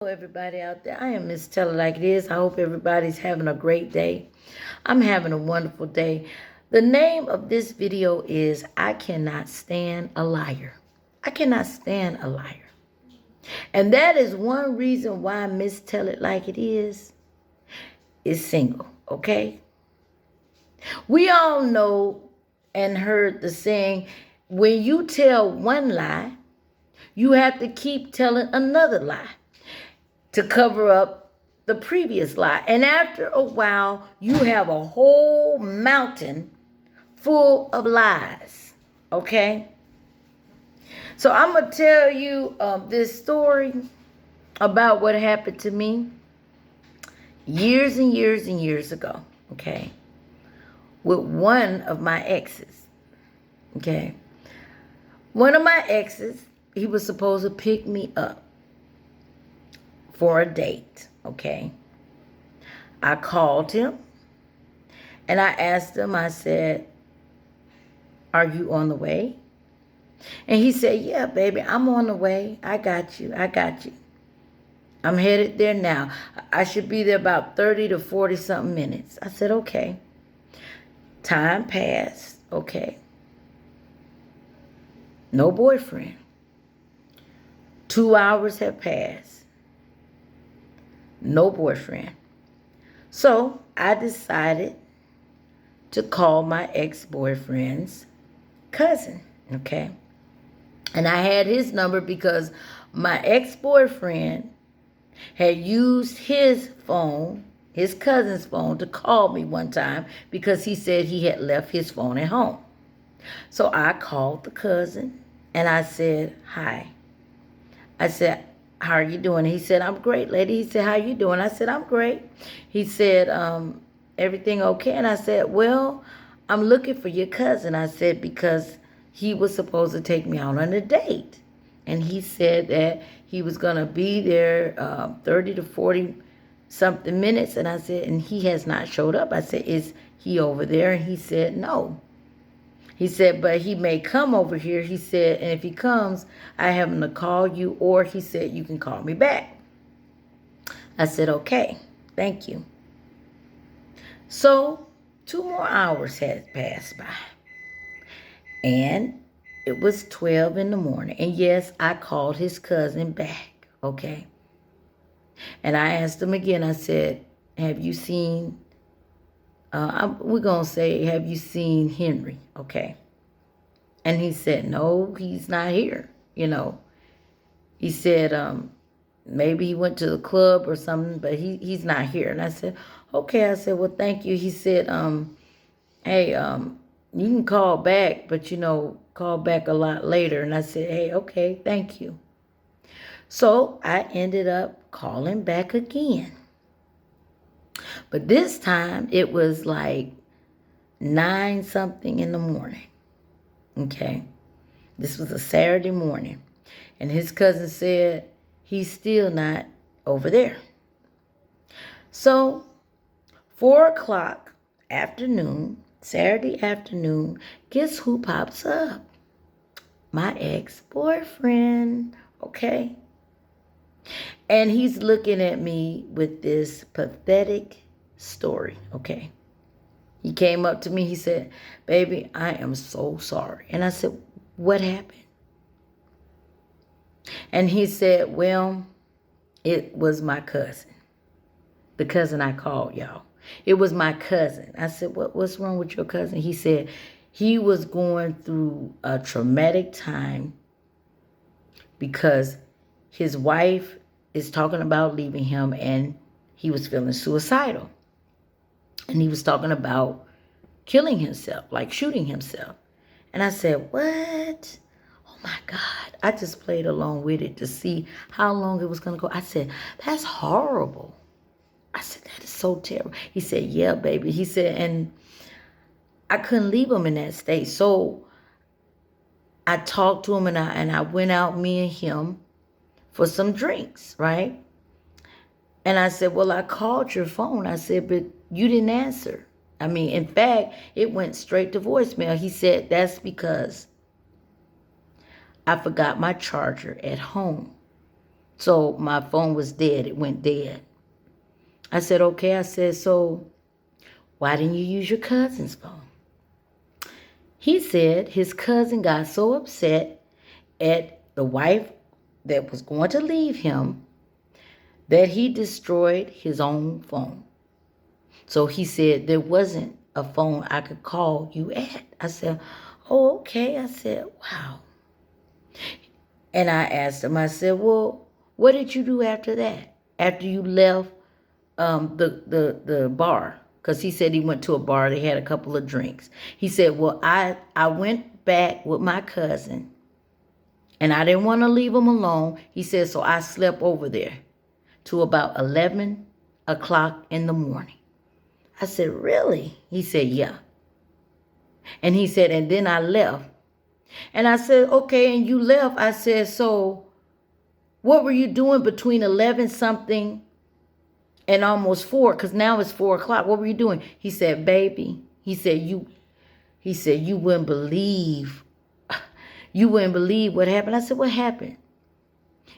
Hello, everybody out there. I am Miss Tell It Like It Is. I hope everybody's having a great day. I'm having a wonderful day. The name of this video is I Cannot Stand a Liar. I cannot stand a liar. And that is one reason why Miss Tell It Like It is single, okay? We all know and heard the saying, when you tell one lie, you have to keep telling another lie to cover up the previous lie. And after a while, you have a whole mountain full of lies, okay? So I'm going to tell you this story about what happened to me years and years and years ago, okay, with one of my exes, okay? One of my exes, he was supposed to pick me up for a date, okay? I called him and I asked him, I said, are you on the way? And he said, yeah, baby, I'm on the way. I got you. I'm headed there now. I should be there about 30 to 40 something minutes. I said, okay. Time passed, okay. No boyfriend. 2 hours have passed. No boyfriend. So I decided to call my ex-boyfriend's cousin, okay? And I had his number because my ex-boyfriend had used his phone, his cousin's phone, to call me one time because he said he had left his phone at home. So I called the cousin and I said, hi. I said, how are you doing? He said, I'm great, lady. He said, how you doing? I said, I'm great. He said, everything okay? And I said, well, I'm looking for your cousin. I said, because he was supposed to take me out on a date. And he said that he was going to be there 30 to 40 something minutes. And I said, and he has not showed up. I said, is he over there? And he said, no. He said, but he may come over here. He said, and if he comes, I have him to call you, or he said, you can call me back. I said, okay, thank you. So 2 more hours had passed by. And it was 12 in the morning. And yes, I called his cousin back, okay? And I asked him again, I said, have you seen, we're going to say, have you seen Henry, okay? And he said, no, he's not here, you know. He said, maybe he went to the club or something, but he's not here. And I said, okay. I said, well, thank you. He said, hey, you can call back, but, you know, call back a lot later. And I said, hey, okay, thank you. So I ended up calling back again. But this time it was like 9 something in the morning. Okay. This was a Saturday morning. And his cousin said he's still not over there. So 4 o'clock afternoon, Saturday afternoon, guess who pops up? My ex-boyfriend, okay? And he's looking at me with this pathetic story, okay? He came up to me, he said, baby, I am so sorry. And I said, what happened? And he said, well, it was my cousin. The cousin I called, y'all. It was my cousin. I said, what's wrong with your cousin? He said he was going through a traumatic time because his wife is talking about leaving him and he was feeling suicidal. And he was talking about killing himself, like shooting himself. And I said, what? Oh my God. I just played along with it to see how long it was going to go. I said, that's horrible. I said, that is so terrible. He said, yeah, baby. He said, and I couldn't leave him in that state. So I talked to him and I went out, me and him, for some drinks, right? And I said, well, I called your phone. I said, but you didn't answer. I mean, in fact, it went straight to voicemail. He said, that's because I forgot my charger at home. So my phone was dead. It went dead. I said, okay. I said, so why didn't you use your cousin's phone? He said his cousin got so upset at the wife that was going to leave him that he destroyed his own phone. So he said there wasn't a phone I could call you at. I said, oh, okay. I said, wow. And I asked him, I said, well, what did you do after that? After you left the bar? Because he said he went to a bar. They had a couple of drinks. He said, well, I went back with my cousin. And I didn't want to leave him alone. He said, so I slept over there to about 11 o'clock in the morning. I said, really? He said, yeah. And he said, and then I left. And I said, okay, and you left. I said, so what were you doing between 11 something and almost 4? Because now it's 4 o'clock. What were you doing? He said, baby, he said, you wouldn't believe what happened. I said, what happened?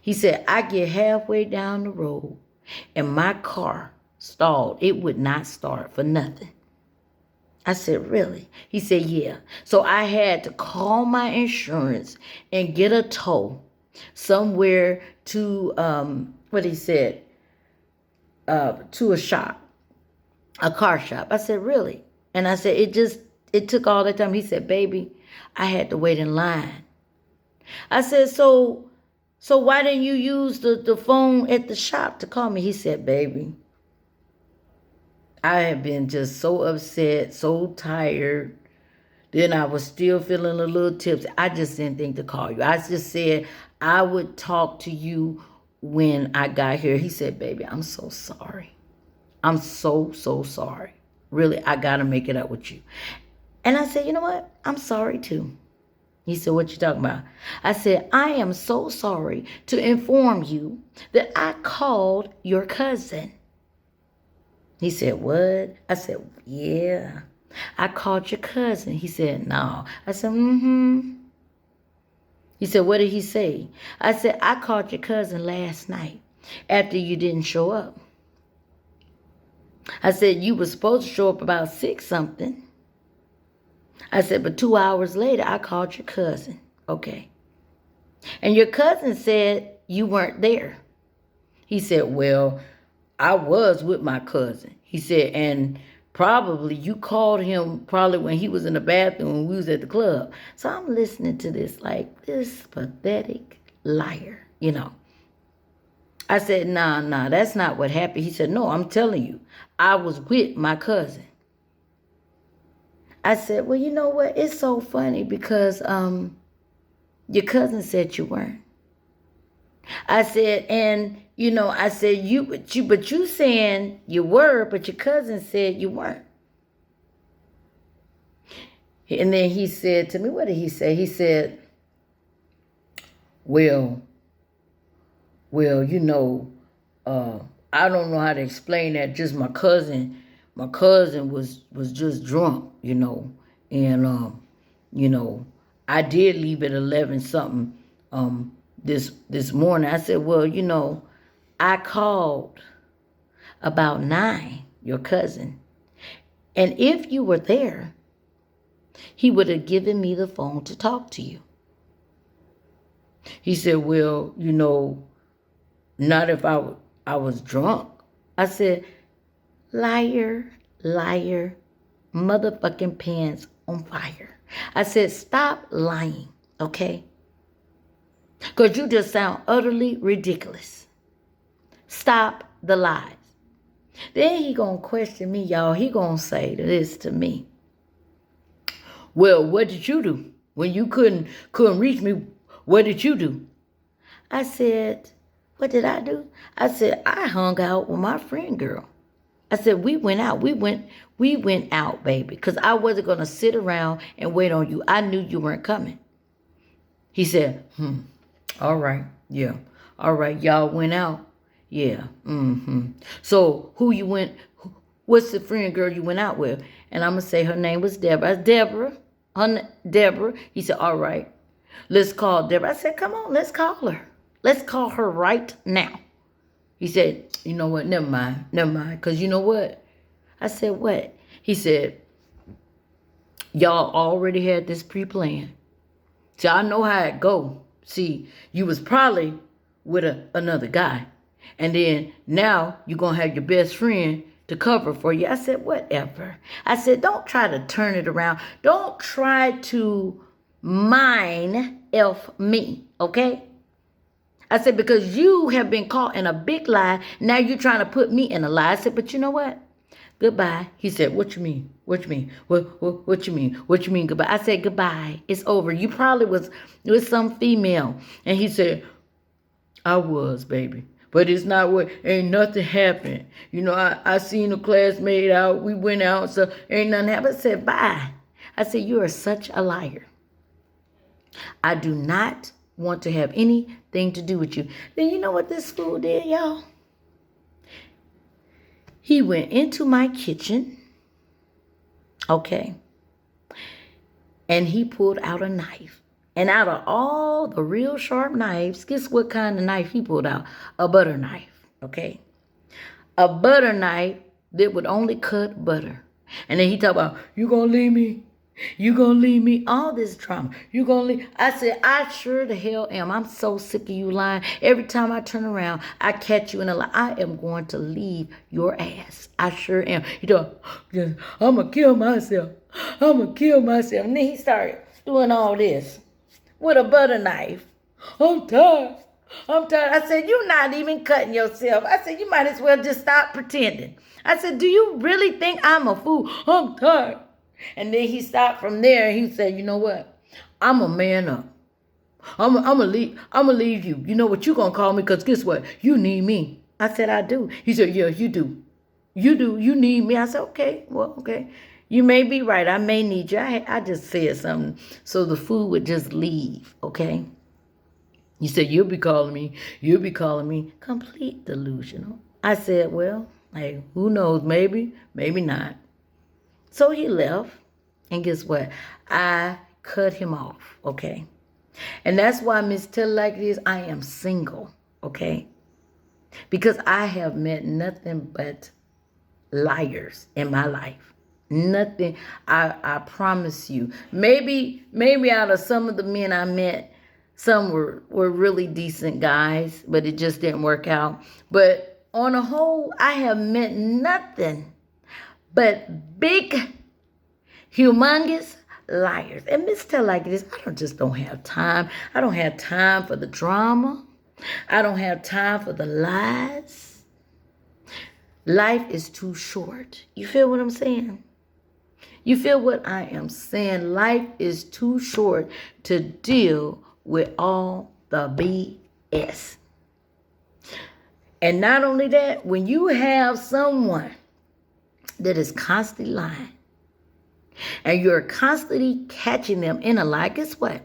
He said, I get halfway down the road and my car stalled. It would not start for nothing. I said, really? He said, yeah. So I had to call my insurance and get a tow somewhere to, to a shop, a car shop. I said, really? And I said, it took all that time. He said, baby, I had to wait in line. I said, so why didn't you use the phone at the shop to call me? He said, baby, I had been just so upset, so tired. Then I was still feeling a little tipsy. I just didn't think to call you. I just said I would talk to you when I got here. He said, baby, I'm so sorry. I'm so sorry. Really, I got to make it up with you. And I said, you know what? I'm sorry too. He said, what you talking about? I said, I am so sorry to inform you that I called your cousin. He said, what? I said, yeah, I called your cousin. He said, no. I said, mm-hmm. He said, what did he say? I said, I called your cousin last night after you didn't show up. I said, you were supposed to show up about 6 something. I said, but 2 hours later, I called your cousin. Okay. And your cousin said you weren't there. He said, well, I was with my cousin. He said, and probably you called him probably when he was in the bathroom when we was at the club. So I'm listening to this like this pathetic liar, you know. I said, nah, that's not what happened. He said, no, I'm telling you, I was with my cousin. I said, well, you know what? It's so funny because your cousin said you weren't. I said, and you know, I said but you saying you were, but your cousin said you weren't. And then he said to me, what did he say? He said, well, you know, I don't know how to explain that. Just my cousin was just drunk, you know, and you know, I did leave at 11 something this morning. I said, well, you know, I called about 9, your cousin, and if you were there, he would have given me the phone to talk to you. He said, well, you know, not if I was drunk. I said, liar, motherfucking pants on fire. I said, stop lying, okay? Because you just sound utterly ridiculous. Stop the lies. Then he gonna question me, y'all. He gonna say this to me. Well, what did you do? When you couldn't reach me, what did you do? I said, what did I do? I said, I hung out with my friend girl. I said, we went out. We went out, baby. Because I wasn't going to sit around and wait on you. I knew you weren't coming. He said, all right. Yeah. All right. Y'all went out. Yeah. So what's the friend girl you went out with? And I'm going to say her name was Deborah. Deborah. Deborah. He said, all right. Let's call Deborah. I said, come on, let's call her. Let's call her right now. He said, you know what? Never mind. Because you know what? I said, what? He said, y'all already had this pre-planned. See, I know how it go. See, you was probably with another guy. And then now you're going to have your best friend to cover for you. I said, whatever. I said, don't try to turn it around. Don't try to mine F me, okay? I said, because you have been caught in a big lie. Now you're trying to put me in a lie. I said, but you know what? Goodbye. He said, what you mean? What you mean? What you mean? What you mean goodbye? I said, goodbye. It's over. You probably was with some female. And he said, I was, baby. But it's not what, ain't nothing happened. You know, I seen a classmate out. We went out, so ain't nothing happened. I said, bye. I said, you are such a liar. I do not want to have anything to do with you. Then you know what this fool did, y'all? He went into my kitchen, okay, and he pulled out a knife. And out of all the real sharp knives, guess what kind of knife he pulled out? A butter knife, okay? A butter knife that would only cut butter. And then he talked about, you gonna leave me? You gonna leave me? All this drama. You gonna leave? I said, I sure the hell am. I'm so sick of you lying. Every time I turn around, I catch you in a lie. I am going to leave your ass. I sure am. He told, I'm gonna kill myself. I'm gonna kill myself. And then he started doing all this with a butter knife. I'm tired. I said, you're not even cutting yourself. I said, you might as well just stop pretending. I said, do you really think I'm a fool? I'm tired. And then he stopped from there and he said, you know what? I'm a man up. I'm a leave you. You know what you gonna call me? Because guess what? You need me. I said, I do. He said, yeah, you do. You do. You need me. I said, okay. Well, okay. You may be right. I may need you. I just said something so the food would just leave, okay? He said, you'll be calling me. You'll be calling me. Complete delusional. I said, well, hey, who knows? Maybe, maybe not. So he left, and guess what? I cut him off, okay? And that's why Miss Tell Like This, I am single, okay? Because I have met nothing but liars in my life. Nothing, I promise you. Maybe out of some of the men I met, some were really decent guys, but it just didn't work out. But on a whole, I have met nothing but big, humongous liars. And Miss Tell Like This, I just don't have time. I don't have time for the drama. I don't have time for the lies. Life is too short. You feel what I'm saying? You feel what I am saying? Life is too short to deal with all the BS. And not only that, when you have someone that is constantly lying, and you're constantly catching them in a lie, guess what?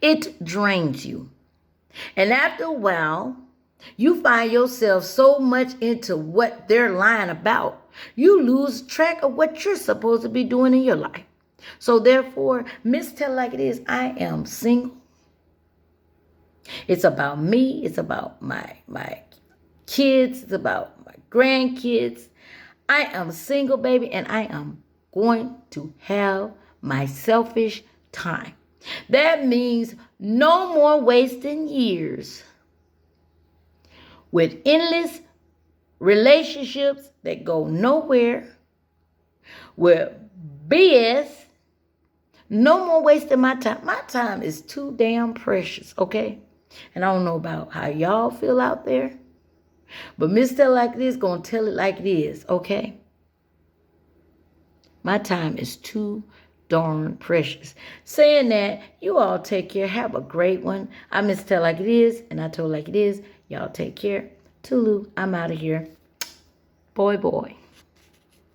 It drains you. And after a while, you find yourself so much into what they're lying about, you lose track of what you're supposed to be doing in your life. So therefore, Miss Tell Like It Is, I am single. It's about me. It's about my kids. It's about my grandkids. I am single, baby, and I am going to have my selfish time. That means no more wasting years with endless relationships that go nowhere, with BS. No more wasting my time. My time is too damn precious, okay? And I don't know about how y'all feel out there, but Miss Tell Like This gonna tell it like it is, okay? My time is too darn precious. Saying that, you all take care. Have a great one. I Miss Tell Like It Is, and I told like it is. Y'all take care. Tulu, I'm out of here. Boy, boy.